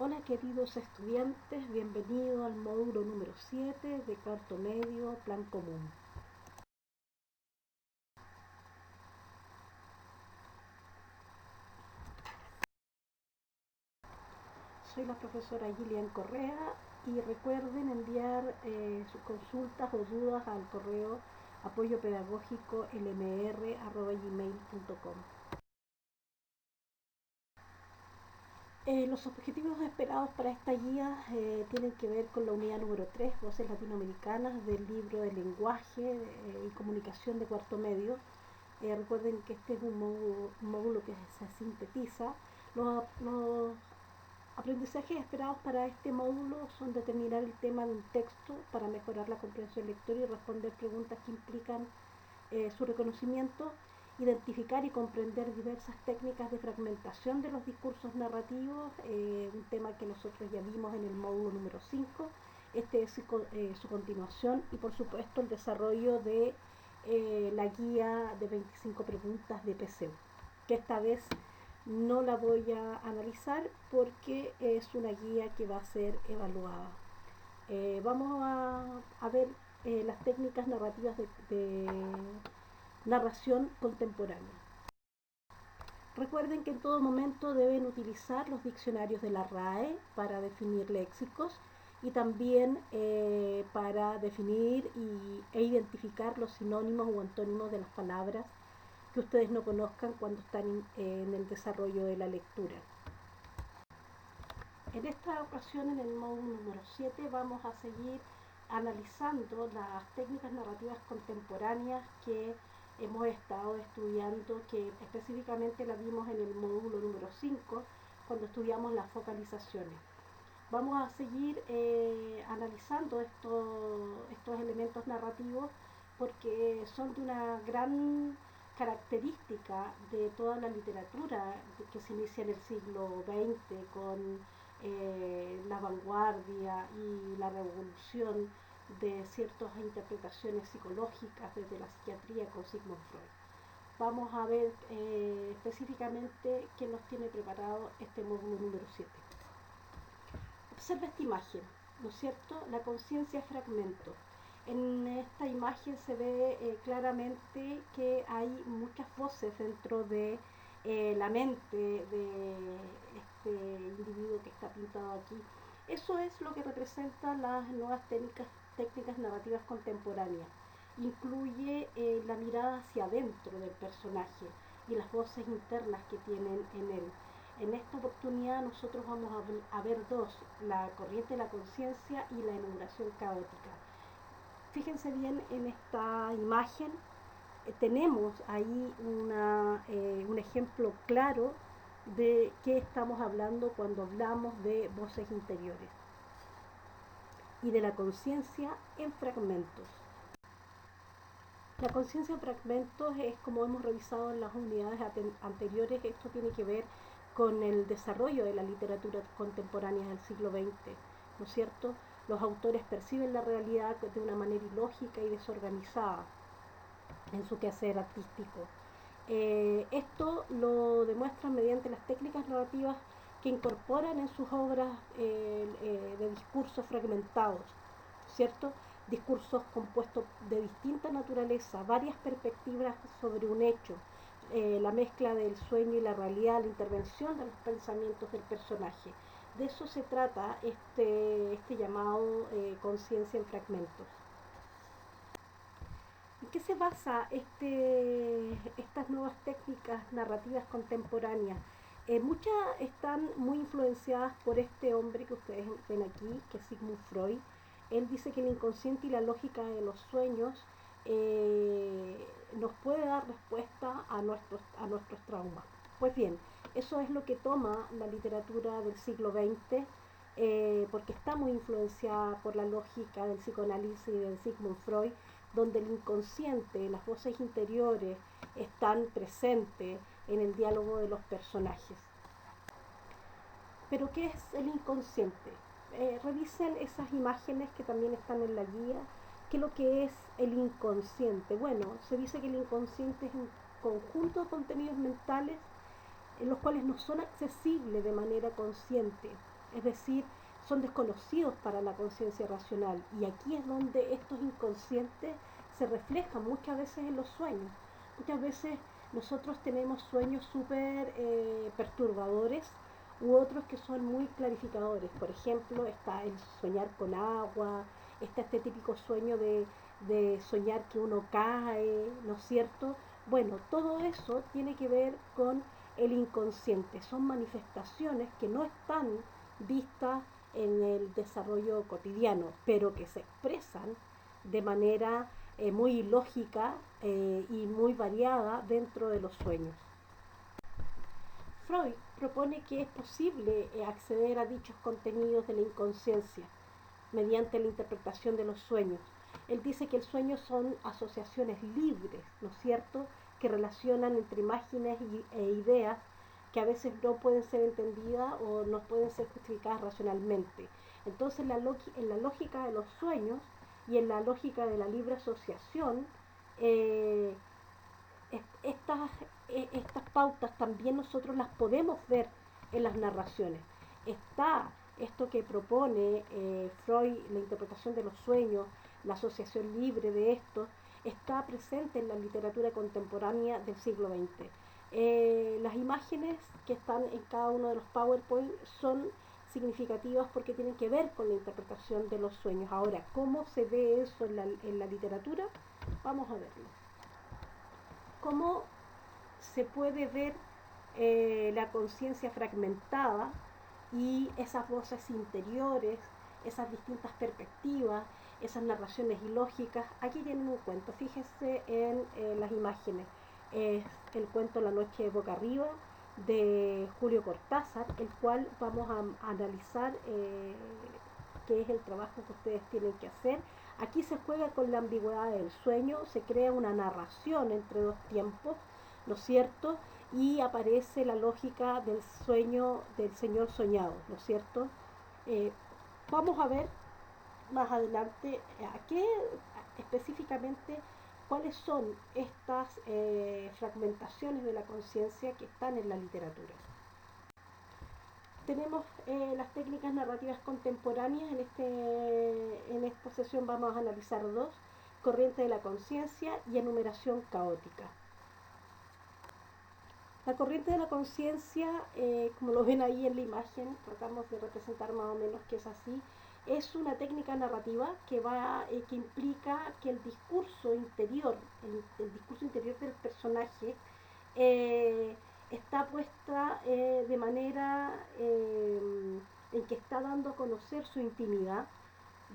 Hola queridos estudiantes, bienvenidos al módulo número 7 de cuarto medio, plan común. Soy la profesora Gillian Correa y recuerden enviar sus consultas o dudas al correo apoyopedagógico.lmr@gmail.com. Los objetivos esperados para esta guía tienen que ver con la unidad número 3, Voces Latinoamericanas, del libro de lenguaje y comunicación de cuarto medio. Recuerden que este es un módulo que se sintetiza. Los aprendizajes esperados para este módulo son determinar el tema de un texto para mejorar la comprensión lectora y responder preguntas que implican su reconocimiento, identificar y comprender diversas técnicas de fragmentación de los discursos narrativos, un tema que nosotros ya vimos en el módulo número 5. Este es su continuación y por supuesto el desarrollo de la guía de 25 preguntas de PCU, que esta vez no la voy a analizar porque es una guía que va a ser evaluada. Vamos a ver las técnicas narrativas de narración contemporánea. Recuerden que en todo momento deben utilizar los diccionarios de la RAE para definir léxicos y también para definir e identificar los sinónimos o antónimos de las palabras que ustedes no conozcan cuando están en el desarrollo de la lectura. En esta ocasión, en el módulo número 7, vamos a seguir analizando las técnicas narrativas contemporáneas que hemos estado estudiando, que específicamente las vimos en el módulo número 5, cuando estudiamos las focalizaciones. Vamos a seguir analizando estos elementos narrativos porque son de una gran característica de toda la literatura que se inicia en el siglo XX con la vanguardia y la revolución de ciertas interpretaciones psicológicas desde la psiquiatría con Sigmund Freud. Vamos a ver específicamente qué nos tiene preparado este módulo número 7. Observa esta imagen, ¿no es cierto? La conciencia es fragmento. En esta imagen se ve claramente que hay muchas voces dentro de la mente de este individuo que está pintado aquí. Eso es lo que representan las nuevas técnicas narrativas contemporáneas. Incluye la mirada hacia adentro del personaje y las voces internas que tienen en él. En esta oportunidad nosotros vamos a ver dos, la corriente de la conciencia y la enumeración caótica. Fíjense bien en esta imagen, tenemos ahí un ejemplo claro de qué estamos hablando cuando hablamos de voces interiores y de la conciencia en fragmentos. La conciencia en fragmentos es, como hemos revisado en las unidades anteriores, esto tiene que ver con el desarrollo de la literatura contemporánea del siglo XX, ¿no es cierto? Los autores perciben la realidad de una manera ilógica y desorganizada en su quehacer artístico. Esto lo demuestran mediante las técnicas narrativas que incorporan en sus obras de discursos fragmentados, ¿cierto? Discursos compuestos de distinta naturaleza, varias perspectivas sobre un hecho, la mezcla del sueño y la realidad, la intervención de los pensamientos del personaje. De eso se trata este llamado conciencia en fragmentos. ¿En qué se basa estas nuevas técnicas narrativas contemporáneas? Muchas están muy influenciadas por este hombre que ustedes ven aquí, que es Sigmund Freud. Él dice que el inconsciente y la lógica de los sueños nos puede dar respuesta a nuestros traumas. Pues bien, eso es lo que toma la literatura del siglo XX, porque está muy influenciada por la lógica del psicoanálisis y del Sigmund Freud, donde el inconsciente, las voces interiores están presentes en el diálogo de los personajes. Pero ¿qué es el inconsciente? Revisen esas imágenes que también están en la guía. ¿Qué es lo que es el inconsciente? Bueno, se dice que el inconsciente es un conjunto de contenidos mentales en los cuales no son accesibles de manera consciente, es decir, son desconocidos para la conciencia racional. Y aquí es donde estos inconscientes se reflejan muchas veces en los sueños. Muchas veces nosotros tenemos sueños súper perturbadores u otros que son muy clarificadores. Por ejemplo, está el soñar con agua, está este típico sueño de soñar que uno cae, ¿no es cierto? Bueno, todo eso tiene que ver con el inconsciente. Son manifestaciones que no están vistas en el desarrollo cotidiano, pero que se expresan de manera muy lógica y muy variada dentro de los sueños. Freud propone que es posible acceder a dichos contenidos de la inconsciencia mediante la interpretación de los sueños. Él dice que el sueño son asociaciones libres, ¿no es cierto?, que relacionan entre imágenes e ideas que a veces no pueden ser entendidas o no pueden ser justificadas racionalmente. Entonces, en la lógica de los sueños y en la lógica de la libre asociación, eh, estas, estas pautas también nosotros las podemos ver en las narraciones. Está esto que propone Freud, la interpretación de los sueños, la asociación libre de estos, está presente en la literatura contemporánea del siglo XX. Las imágenes que están en cada uno de los PowerPoint son significativas porque tienen que ver con la interpretación de los sueños. Ahora, ¿cómo se ve eso en la literatura? Vamos a verlo. ¿Cómo se puede ver la conciencia fragmentada y esas voces interiores, esas distintas perspectivas, esas narraciones ilógicas? Aquí tienen un cuento, fíjense en las imágenes. Es el cuento La noche boca arriba de Julio Cortázar, el cual vamos a analizar qué es el trabajo que ustedes tienen que hacer. Aquí se juega con la ambigüedad del sueño, se crea una narración entre dos tiempos, ¿no es cierto? Y aparece la lógica del sueño del señor soñado, ¿no es cierto? Eh, Vamos a ver más adelante a qué específicamente cuáles son estas fragmentaciones de la conciencia que están en la literatura. Tenemos las técnicas narrativas contemporáneas. En esta sesión vamos a analizar dos: corriente de la conciencia y enumeración caótica. La corriente de la conciencia, como lo ven ahí en la imagen, tratamos de representar más o menos que es así, es una técnica narrativa que implica que el discurso interior, el discurso interior del personaje, está puesta de manera en que está dando a conocer su intimidad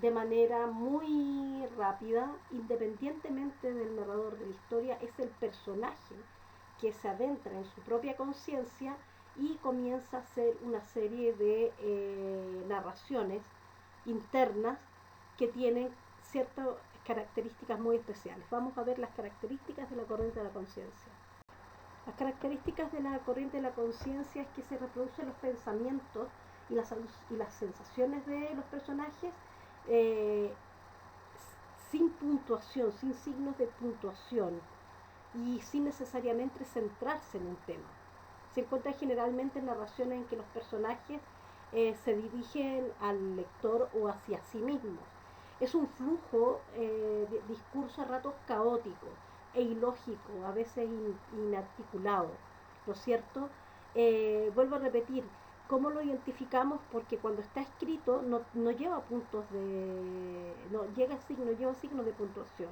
de manera muy rápida, independientemente del narrador de la historia. Es el personaje que se adentra en su propia conciencia y comienza a hacer una serie de narraciones internas que tienen ciertas características muy especiales. Vamos a ver las características de la corriente de la conciencia. Las características de la corriente de la conciencia es que se reproducen los pensamientos y las sensaciones de los personajes eh, sin puntuación, sin signos de puntuación y sin necesariamente centrarse en un tema. Se encuentra generalmente en narraciones en que los personajes se dirigen al lector o hacia sí mismos. Es un flujo de discurso a ratos caótico e ilógico, a veces inarticulado, ¿no es cierto? Vuelvo a repetir, ¿cómo lo identificamos? Porque cuando está escrito no lleva puntos de... no lleva signos de puntuación.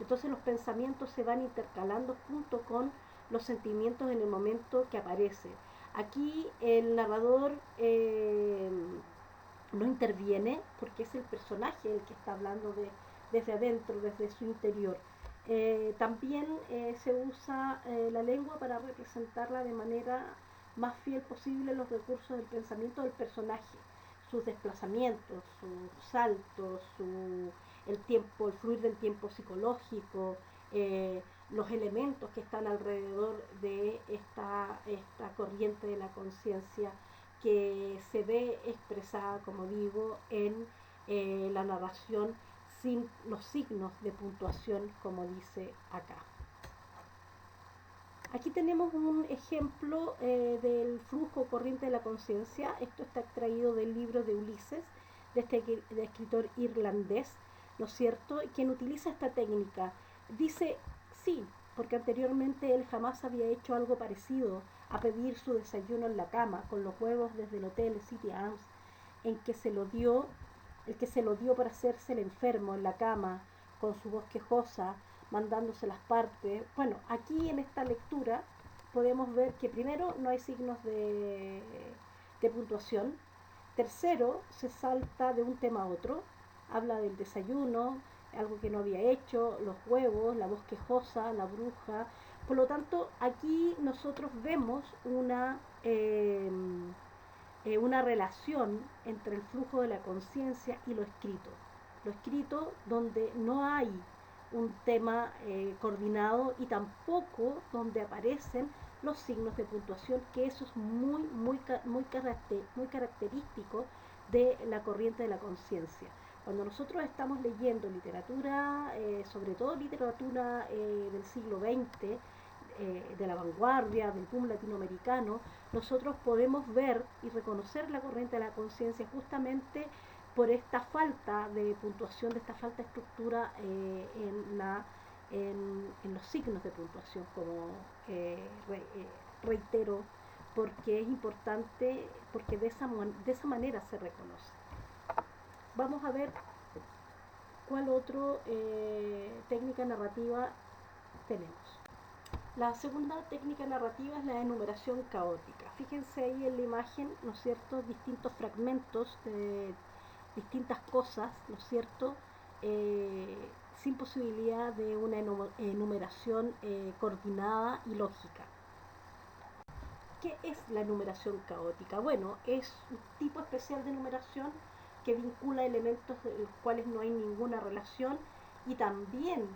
Entonces los pensamientos se van intercalando junto con los sentimientos en el momento que aparece. Aquí el narrador no interviene porque es el personaje el que está hablando desde adentro, desde su interior. También se usa la lengua para representarla de manera más fiel posible los recursos del pensamiento del personaje, sus desplazamientos, sus saltos, el tiempo, el fluir del tiempo psicológico, los elementos que están alrededor de esta corriente de la conciencia que se ve expresada, como digo, en la narración sin los signos de puntuación, como dice acá. Aquí tenemos un ejemplo del flujo corriente de la conciencia. Esto está extraído del libro de Ulises, de escritor irlandés, ¿no es cierto?, quien utiliza esta técnica. Dice, sí, porque anteriormente él jamás había hecho algo parecido a pedir su desayuno en la cama, con los huevos desde el hotel City Arms, en que se lo dio, el que se lo dio para hacerse el enfermo en la cama, con su voz quejosa, mandándose las partes. Bueno, aquí en esta lectura podemos ver que primero no hay signos de puntuación. Tercero, se salta de un tema a otro. Habla del desayuno, algo que no había hecho, los huevos, la voz quejosa, la bruja. Por lo tanto, aquí nosotros vemos una relación entre el flujo de la conciencia y lo escrito. Lo escrito donde no hay un tema coordinado y tampoco donde aparecen los signos de puntuación, que eso es muy característico de la corriente de la conciencia. Cuando nosotros estamos leyendo literatura, sobre todo literatura del siglo XX, de la vanguardia, del boom latinoamericano, nosotros podemos ver y reconocer la corriente de la conciencia justamente por esta falta de puntuación, de esta falta de estructura en los signos de puntuación, como reitero, porque es importante, porque de esa manera se reconoce. Vamos a ver cuál otra técnica narrativa tenemos. La segunda técnica narrativa es la enumeración caótica. Fíjense ahí en la imagen, ¿no es cierto?, distintos fragmentos de distintas cosas, ¿no es cierto?, sin posibilidad de una enumeración coordinada y lógica. ¿Qué es la enumeración caótica? Bueno, es un tipo especial de enumeración que vincula elementos de los cuales no hay ninguna relación y también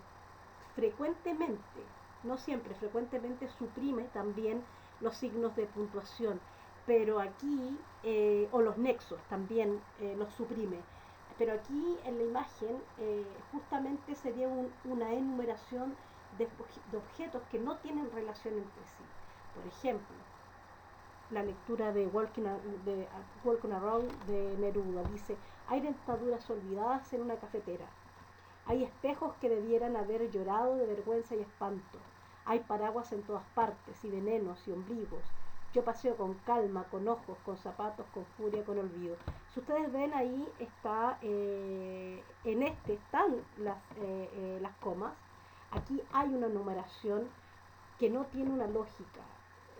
frecuentemente, no siempre, frecuentemente suprime también los signos de puntuación, pero aquí, o los nexos también los suprime. Pero aquí en la imagen justamente sería una enumeración de objetos que no tienen relación entre sí. Por ejemplo, la lectura de Walking Around de Neruda dice: hay dentaduras olvidadas en una cafetera, hay espejos que debieran haber llorado de vergüenza y espanto, hay paraguas en todas partes y venenos y ombligos. Yo paseo con calma, con ojos, con zapatos, con furia, con olvido. Si ustedes ven ahí está, están las comas. Aquí hay una numeración que no tiene una lógica.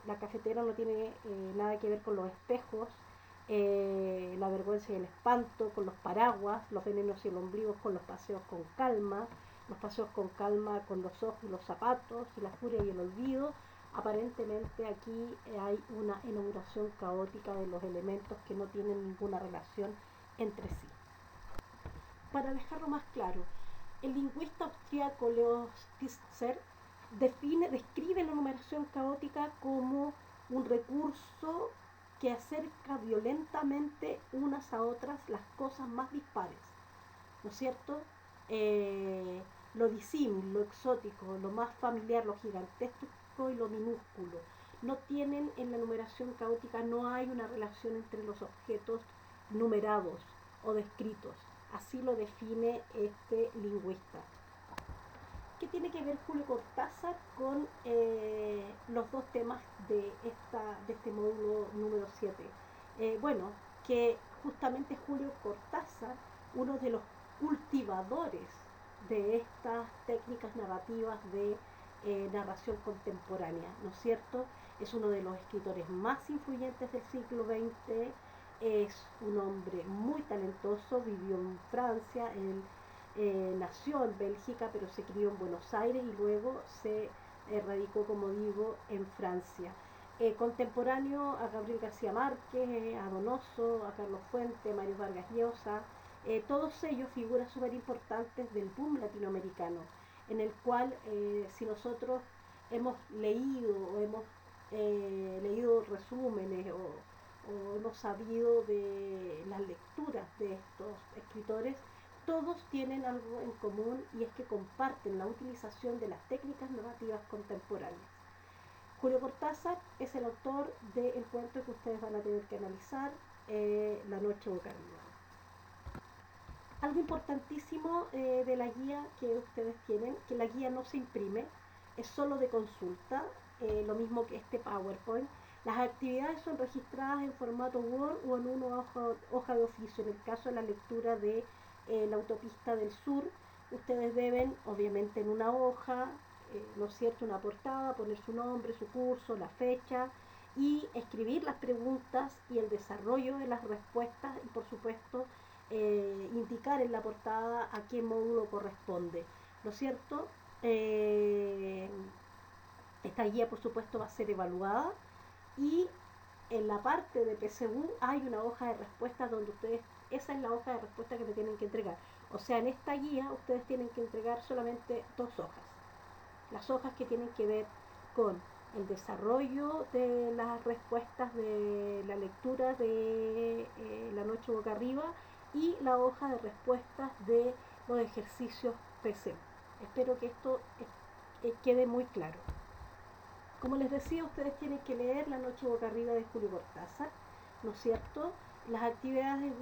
La cafetera no tiene nada que ver con los espejos, la vergüenza y el espanto con los paraguas, los venenos y el ombligo con los paseos con calma con los ojos y los zapatos, y la furia y el olvido. Aparentemente aquí hay una enumeración caótica de los elementos que no tienen ninguna relación entre sí. Para dejarlo más claro, el lingüista austríaco Leo Titzer describe la numeración caótica como un recurso que acerca violentamente unas a otras las cosas más dispares, ¿no es cierto? Lo disímil, lo exótico, lo más familiar, lo gigantesco y lo minúsculo. No tienen en la numeración caótica, no hay una relación entre los objetos numerados o descritos. Así lo define este lingüista. ¿Qué tiene que ver Julio Cortázar con los dos temas de este módulo número 7? Bueno, que justamente Julio Cortázar, uno de los cultivadores de estas técnicas narrativas de narración contemporánea, ¿no es cierto? Es uno de los escritores más influyentes del siglo XX, es un hombre muy talentoso, vivió en Francia, nació en Bélgica, pero se crió en Buenos Aires y luego se radicó, como digo, en Francia. Contemporáneo a Gabriel García Márquez, a Donoso, a Carlos Fuente, Mario Vargas Llosa, todos ellos figuras súper importantes del boom latinoamericano, en el cual si nosotros hemos leído o hemos leído resúmenes o hemos sabido de las lecturas de estos escritores, todos tienen algo en común, y es que comparten la utilización de las técnicas narrativas contemporáneas. Julio Cortázar es el autor del cuento que ustedes van a tener que analizar, La noche boca arriba. Algo importantísimo de la guía que ustedes tienen, que la guía no se imprime, es solo de consulta, lo mismo que este PowerPoint. Las actividades son registradas en formato Word o en una hoja de oficio. En el caso de la lectura de la autopista del sur, ustedes deben, obviamente en una hoja, ¿no es cierto?, una portada, poner su nombre, su curso, la fecha y escribir las preguntas y el desarrollo de las respuestas y por supuesto indicar en la portada a qué módulo corresponde, ¿no es cierto? Esta guía por supuesto va a ser evaluada y en la parte de PSU hay una hoja de respuestas donde ustedes, esa es la hoja de respuesta que me tienen que entregar. O sea, en esta guía ustedes tienen que entregar solamente 2 hojas. Las hojas que tienen que ver con el desarrollo de las respuestas de la lectura de La noche boca arriba y la hoja de respuestas de los ejercicios PSU. Espero que esto quede muy claro. Como les decía, ustedes tienen que leer La noche boca arriba de Julio Cortázar, ¿no es cierto? Las actividades,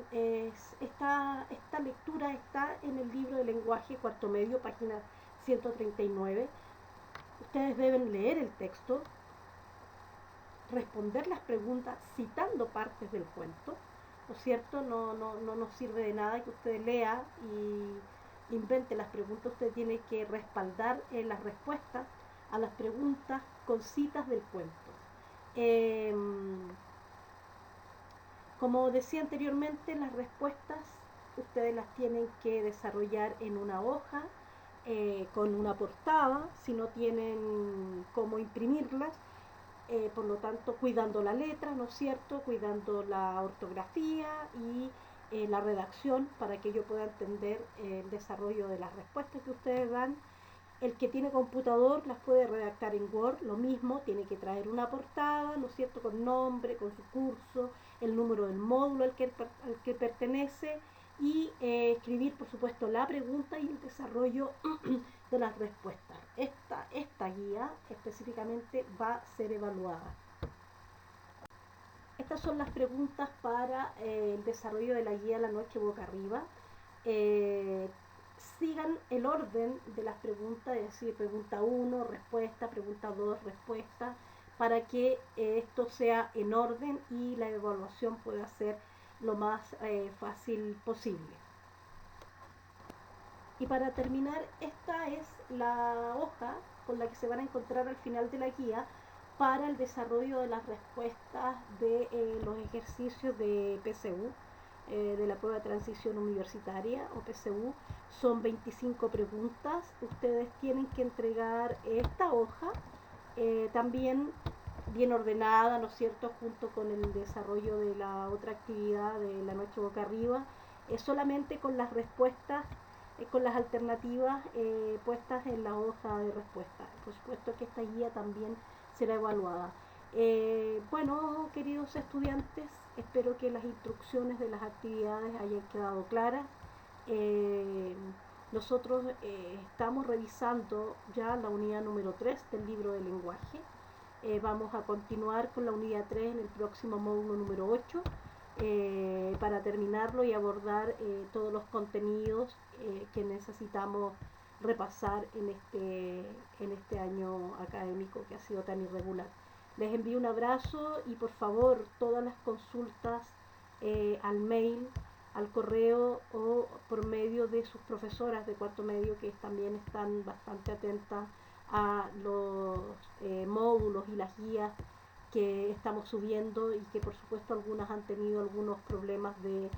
esta lectura está en el libro de lenguaje, cuarto medio, página 139. Ustedes deben leer el texto, responder las preguntas citando partes del cuento, ¿no es cierto? No nos sirve de nada que usted lea y invente las preguntas. Usted tiene que respaldar las respuestas a las preguntas con citas del cuento. Como decía anteriormente, las respuestas ustedes las tienen que desarrollar en una hoja con una portada, si no tienen cómo imprimirlas, por lo tanto cuidando la letra, ¿no es cierto?, cuidando la ortografía y la redacción para que yo pueda entender el desarrollo de las respuestas que ustedes dan. El que tiene computador las puede redactar en Word, lo mismo, tiene que traer una portada, ¿no es cierto?, con nombre, con su curso, el número del módulo al que pertenece y escribir, por supuesto, la pregunta y el desarrollo de las respuestas. Esta guía específicamente va a ser evaluada. Estas son las preguntas para el desarrollo de la guía La noche boca arriba. Sigan el orden de las preguntas, es decir, pregunta 1, respuesta, pregunta 2, respuesta, para que esto sea en orden y la evaluación pueda ser lo más fácil posible. Y para terminar, esta es la hoja con la que se van a encontrar al final de la guía para el desarrollo de las respuestas de los ejercicios de PSU, de la prueba de transición universitaria o PSU. Son 25 preguntas. Ustedes tienen que entregar esta hoja también bien ordenada, ¿no es cierto?, junto con el desarrollo de la otra actividad de La noche boca arriba, solamente con las respuestas, con las alternativas puestas en la hoja de respuesta. Por supuesto que esta guía también será evaluada. Bueno, queridos estudiantes, espero que las instrucciones de las actividades hayan quedado claras. Nosotros estamos revisando ya la unidad número 3 del libro de lenguaje. Vamos a continuar con la unidad 3 en el próximo módulo número 8 para terminarlo y abordar todos los contenidos que necesitamos repasar en este año académico que ha sido tan irregular. Les envío un abrazo y por favor todas las consultas al mail, al correo o por medio de sus profesoras de cuarto medio que también están bastante atentas a los módulos y las guías que estamos subiendo y que por supuesto algunas han tenido algunos problemas que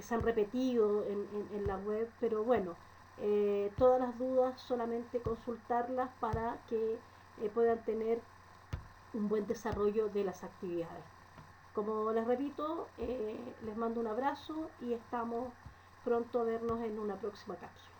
se han repetido en la web, pero bueno, todas las dudas solamente consultarlas para que puedan tener un buen desarrollo de las actividades. Como les repito, les mando un abrazo y estamos pronto a vernos en una próxima cápsula.